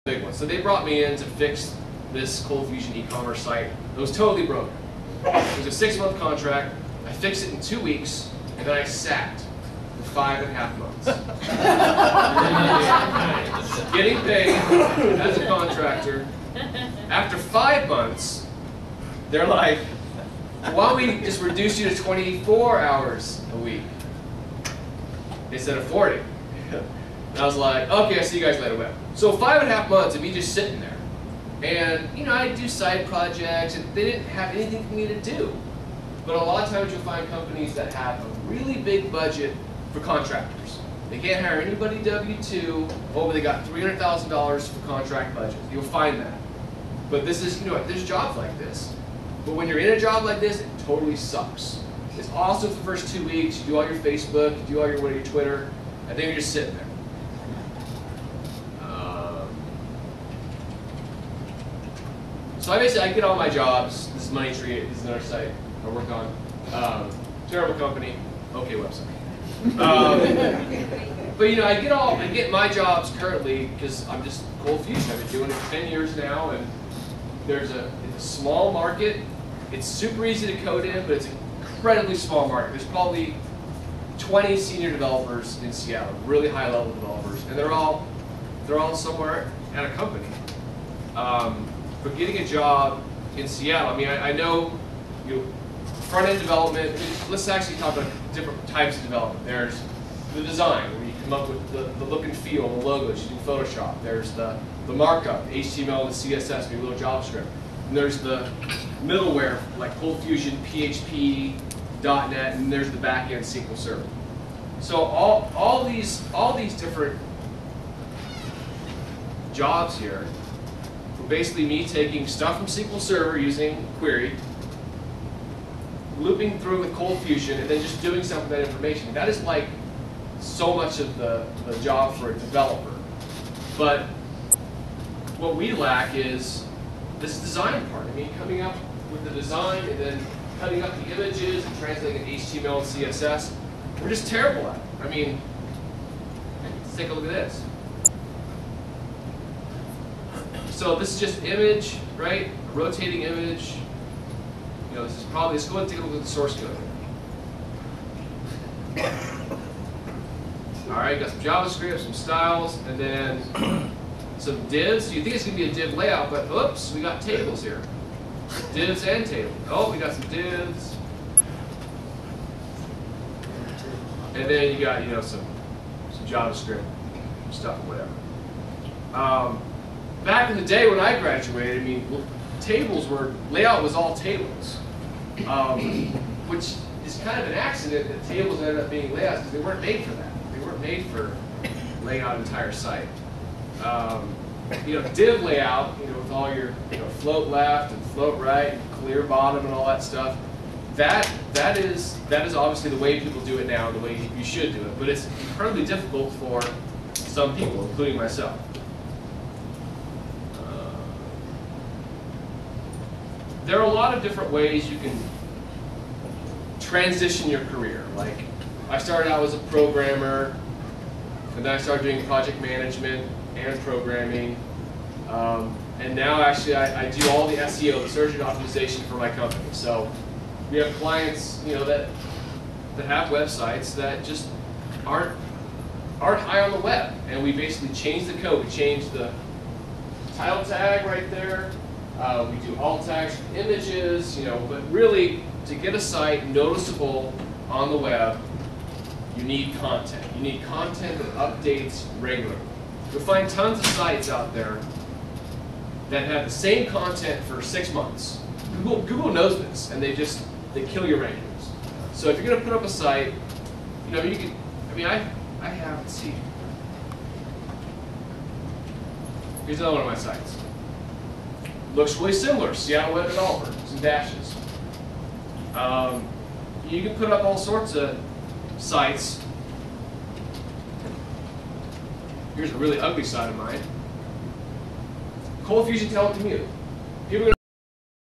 big one. So they brought me in to fix this Cold Fusion e-commerce site. It was totally broken. It was a 6-month contract. I fixed it in 2 weeks, and then I sat for 5.5 months. Getting paid as a contractor. After 5 months, they're like, why don't we just reduce you to 24 hours a week instead of 40? And I was like, okay, I'll see you guys later. Well, so 5.5 months of me just sitting there. And, you know, I do side projects, and they didn't have anything for me to do. But a lot of times you'll find companies that have a really big budget for contractors. They can't hire anybody W-2, but they got $300,000 for contract budget. You'll find that. But this is, you know, there's jobs like this. But when you're in a job like this, it totally sucks. It's awesome for the first 2 weeks. You do all your Facebook, you do all your Twitter, and then you're just sitting there. So I get all my jobs. This is Money Tree. This is another site I work on. Terrible company. Okay website. But you know, I get my jobs currently because I'm just Cold Fusion. I've been doing it for 10 years now, and it's a small market. It's super easy to code in, but it's an incredibly small market. There's probably 20 senior developers in Seattle, really high-level developers, and they're all somewhere at a company. But getting a job in Seattle, I mean, I know, you know, front-end development. Let's actually talk about different types of development. There's the design, where you come up with the look and feel, the logos using Photoshop. There's the markup, HTML and CSS, maybe a little JavaScript. And there's the middleware, like Cold Fusion, PHP, .NET, and there's the back-end SQL Server. So all these different jobs here were basically me taking stuff from SQL Server using query, looping through with Cold Fusion, and then just doing something with that information. That is like so much of the job for a developer. But what we lack is this design part. I mean, coming up with the design and then cutting up the images and translating HTML and CSS. We're just terrible at it. I mean, let's take a look at this. So this is just image, right? A rotating image. You know, this is probably, let's go ahead and take a look at the source code. All right, got some JavaScript, some styles, and then some divs. You think it's going to be a div layout, but oops, we got tables here. Divs and tables. Oh, we got some divs. And then you got, you know, some JavaScript stuff, whatever. Back in the day when I graduated, I mean, layout was all tables, which is kind of an accident that tables ended up being layouts because they weren't made for that. They weren't made for laying out an entire site. You know, div layout, you know, with all your, you know, float left and float right, and clear bottom and all that stuff. That is obviously the way people do it now, the way you should do it. But it's incredibly difficult for some people, including myself. There are a lot of different ways you can transition your career. Like, I started out as a programmer, and then I started doing project management and programming. And now actually I do all the SEO, the search and optimization for my company. So we have clients, you know, that have websites that just aren't high on the web. And we basically change the code. We change the title tag right there. We do alt tags for images, you know, but really to get a site noticeable on the web, you need content. You need content that updates regularly. You'll find tons of sites out there that have the same content for 6 months. Google knows this, and they kill your rankings. So if you're going to put up a site, you know, you can. I mean, I have. Let's see. Here's another one of my sites. Looks really similar. Seattle Web Developer, some dashes. You can put up all sorts of sites. Here's a really ugly side of mine. Cold Fusion Telecommute. People